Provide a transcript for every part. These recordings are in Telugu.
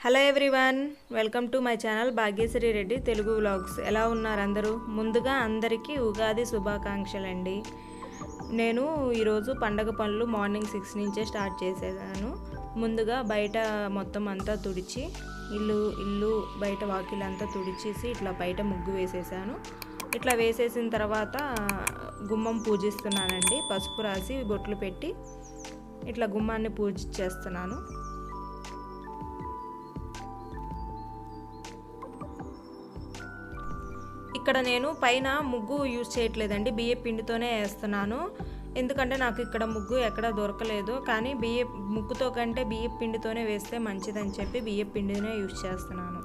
Hello everyone, welcome to my channel Bhagyashree Reddy Telugu vlogs. ఎలా ఉన్నారు అందరూ? ముందుగా అందరికీ ఉగాది శుభాకాంక్షలు అండి. నేను ఈరోజు పండగ పనులు మార్నింగ్ 6 నుంచే స్టార్ట్ చేసేదాను. ముందుగా బయట మొత్తం అంతా తుడిచి ఇల్లు బయట వాకిలంతా తుడిచేసి ఇట్లా బయట ముగ్గు వేసేసాను. ఇట్లా వేసేసిన తర్వాత గుమ్మం పూజిస్తున్నానండి. పసుపు రాసి బొట్లు పెట్టి ఇట్లా గుమ్మాన్ని పూజించేస్తున్నాను. ఇక్కడ నేను పైన ముగ్గు యూజ్ చేయట్లేదండి, బియ్య పిండితోనే వేస్తున్నాను. ఎందుకంటే నాకు ఇక్కడ ముగ్గు ఎక్కడ దొరకలేదు, కానీ ముగ్గుతో కంటే బియ్య పిండితోనే వేస్తే మంచిదని చెప్పి బియ్య పిండినే యూజ్ చేస్తున్నాను.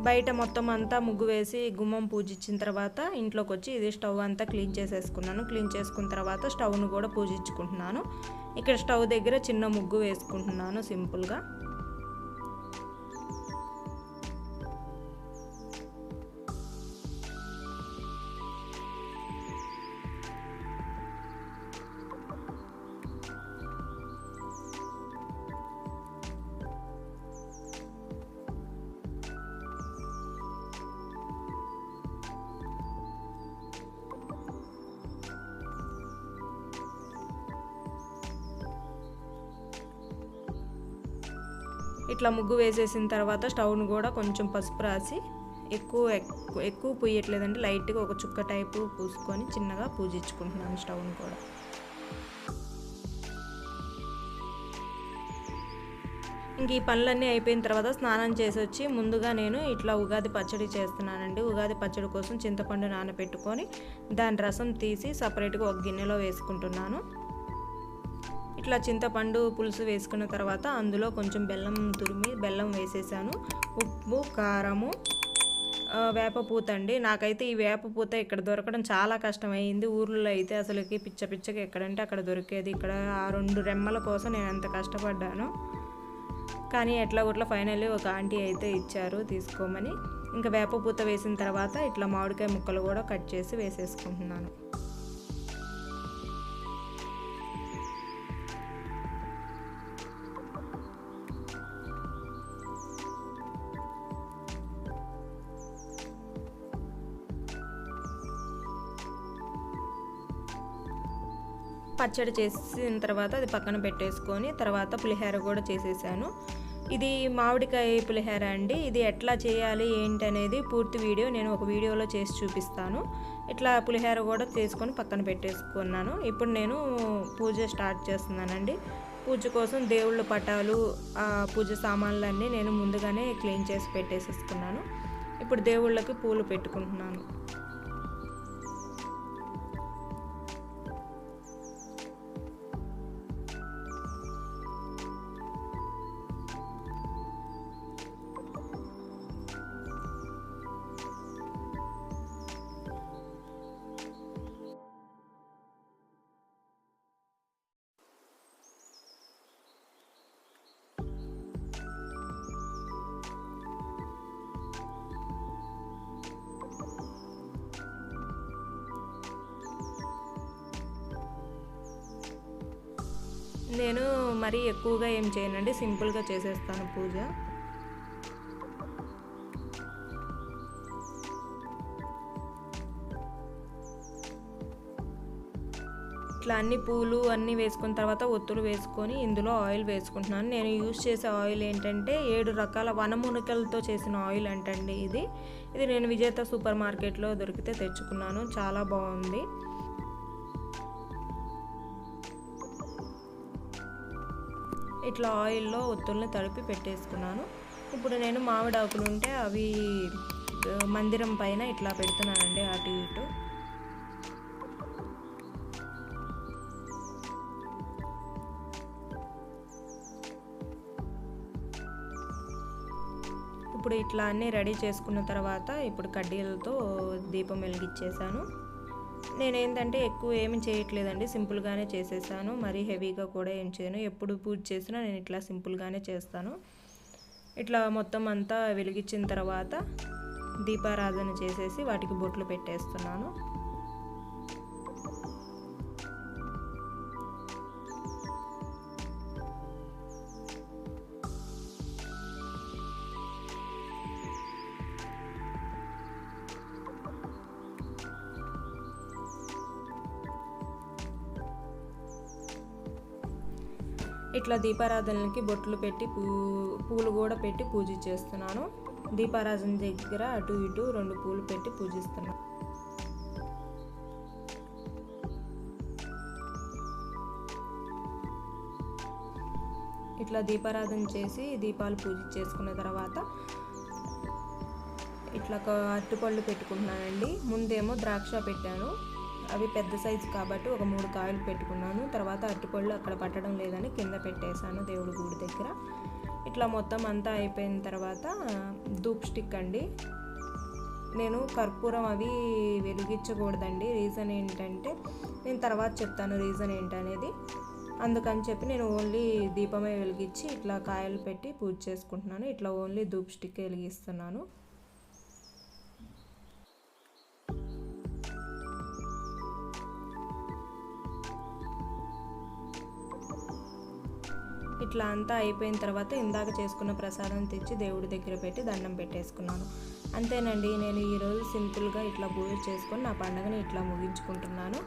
బయట మొత్తం అంతా ముగ్గు వేసి గుమ్మం పూజించిన తర్వాత ఇంట్లోకి వచ్చి ఇది స్టవ్ అంతా క్లీన్ చేసేసుకున్నాను. క్లీన్ చేసుకున్న తర్వాత స్టవ్ను కూడా పూజించుకుంటున్నాను. ఇక్కడ స్టవ్ దగ్గర చిన్న ముగ్గు వేసుకుంటున్నాను సింపుల్గా. ఇట్లా ముగ్గు వేసేసిన తర్వాత స్టవ్ను కూడా కొంచెం పసుపు రాసి ఎక్కువ పూయట్లేదండి, లైట్గా ఒక చుక్క టైపు పూసుకొని చిన్నగా పూజించుకుంటున్నాను స్టవ్ను కూడా. ఇంక ఈ పనులన్నీ అయిపోయిన తర్వాత స్నానం చేసి వచ్చి ముందుగా నేను ఇట్లా ఉగాది పచ్చడి చేస్తున్నానండి. ఉగాది పచ్చడి కోసం చింతపండు నానబెట్టుకొని దాని రసం తీసి సపరేట్గా ఒక గిన్నెలో వేసుకుంటున్నాను. ఇట్లా చింతపండు పులుసు వేసుకున్న తర్వాత అందులో కొంచెం బెల్లం వేసేసాను. ఉప్పు, కారము, వేపపూత అండి. నాకైతే ఈ వేపపూత ఇక్కడ దొరకడం చాలా కష్టమైంది. ఊర్లో అయితే అసలుకి పిచ్చగా ఎక్కడంటే అక్కడ దొరికేది. ఇక్కడ ఆ 2 రెమ్మల కోసం నేను ఎంత కష్టపడ్డాను. కానీ ఎట్లా ఫైనల్లీ ఒక ఆంటీ అయితే ఇచ్చారు తీసుకోమని. ఇంకా వేపపూత వేసిన తర్వాత ఇట్లా మామిడికాయ ముక్కలు కూడా కట్ చేసి వేసేసుకుంటున్నాను. పచ్చడి చేసిన తర్వాత అది పక్కన పెట్టేసుకొని తర్వాత పులిహోర కూడా చేసేసాను. ఇది మామిడికాయ పులిహోర అండి. ఇది ఎట్లా చేయాలి ఏంటి అనేది పూర్తి వీడియో నేను ఒక వీడియోలో చేసి చూపిస్తాను. ఇట్లా పులిహోర కూడా చేసుకొని పక్కన పెట్టేసుకున్నాను. ఇప్పుడు నేను పూజ స్టార్ట్ చేస్తున్నానండి. పూజ కోసం దేవుళ్ళ పటాలు, పూజ సామాన్లన్నీ నేను ముందుగానే క్లీన్ చేసి పెట్టేసేసుకున్నాను. ఇప్పుడు దేవుళ్ళకి పూలు పెట్టుకుంటున్నాను. నేను మరీ ఎక్కువగా ఏం చేయనండి, సింపుల్గా చేసేస్తాను పూజ. ఇట్లా అన్ని పూలు అన్నీ వేసుకున్న తర్వాత ఒత్తులు వేసుకొని ఇందులో ఆయిల్ వేసుకుంటున్నాను. నేను యూజ్ చేసే ఆయిల్ ఏంటంటే 7 రకాల వనమూలికలతో చేసిన ఆయిల్ అంటండి ఇది నేను విజేత సూపర్ మార్కెట్లో దొరికితే తెచ్చుకున్నాను. చాలా బాగుంది. ఇట్లా ఆయిల్లో ఒత్తుల్ని తడిపి పెట్టేసుకున్నాను. ఇప్పుడు నేను మామిడి ఆకులు ఉంటే అవి మందిరం పైన ఇట్లా పెడుతున్నానండి, అటు ఇటు. ఇప్పుడు ఇట్లా అన్నీ రెడీ చేసుకున్న తర్వాత ఇప్పుడు కడ్డీలతో దీపం వెలిగించేసాను. నేనేంటంటే ఎక్కువ ఏమి చేయట్లేదండి, సింపుల్గానే చేసేసాను. మరీ హెవీగా కూడా ఏం చేయను. ఎప్పుడు పూజ చేసినా నేను ఇట్లా సింపుల్గానే చేస్తాను. ఇట్లా మొత్తం అంతా వెలిగించిన తర్వాత దీపారాధన చేసేసి వాటికి బొట్లు పెట్టేస్తున్నాను. ఇట్లా దీపారాధనలకి బొట్లు పెట్టి పూలు కూడా పెట్టి పూజ చేస్తున్నాను. దీపారాధన దగ్గర అటు ఇటు 2 పూలు పెట్టి పూజిస్తున్నాను. ఇట్లా దీపారాధన చేసి దీపాలు పూజ చేసుకున్న తర్వాత ఇట్లా అరటిపళ్ళు పెట్టుకుంటున్నానండి. ముందేమో ద్రాక్ష పెట్టాను, అవి పెద్ద సైజు కాబట్టి ఒక 3 కాయలు పెట్టుకున్నాను. తర్వాత అరటిపళ్ళు అక్కడ పట్టడం లేదని కింద పెట్టేశాను దేవుడి గుడి దగ్గర. ఇట్లా మొత్తం అంతా అయిపోయిన తర్వాత ధూప్ స్టిక్ అండి. నేను కర్పూరం అవి వెలిగించకూడదండి. రీజన్ ఏంటంటే నేను తర్వాత చెప్తాను రీజన్ ఏంటనేది. అందుకని చెప్పి నేను ఓన్లీ దీపమే వెలిగించి ఇట్లా కాయలు పెట్టి పూజ చేసుకుంటున్నాను. ఇట్లా ఓన్లీ ధూప్ స్టిక్ వెలిగిస్తున్నాను. ఇట్లా అంతా అయిపోయిన తర్వాత ఇందాక చేసుకున్న ప్రసాదం తెచ్చి దేవుడి దగ్గర పెట్టి దండం పెట్టేసుకున్నాను. అంతేనండి, నేను ఈరోజు సింపుల్గా ఇట్లా పూజ చేసుకొని నా పండుగని ఇట్లా ముగించుకుంటున్నాను.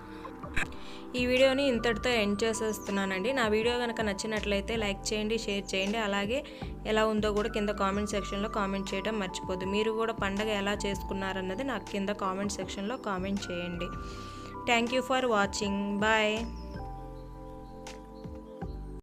ఈ వీడియోని ఇంతటితో ఎండ్ చేసేస్తున్నానండి. నా వీడియో కనుక నచ్చినట్లయితే లైక్ చేయండి, షేర్ చేయండి. అలాగే ఎలా ఉందో కూడా కింద కామెంట్ సెక్షన్లో కామెంట్ చేయడం మర్చిపోద్దు. మీరు కూడా పండుగ ఎలా చేసుకున్నారన్నది నాకు కింద కామెంట్ సెక్షన్లో కామెంట్ చేయండి. Thank you for watching. Bye.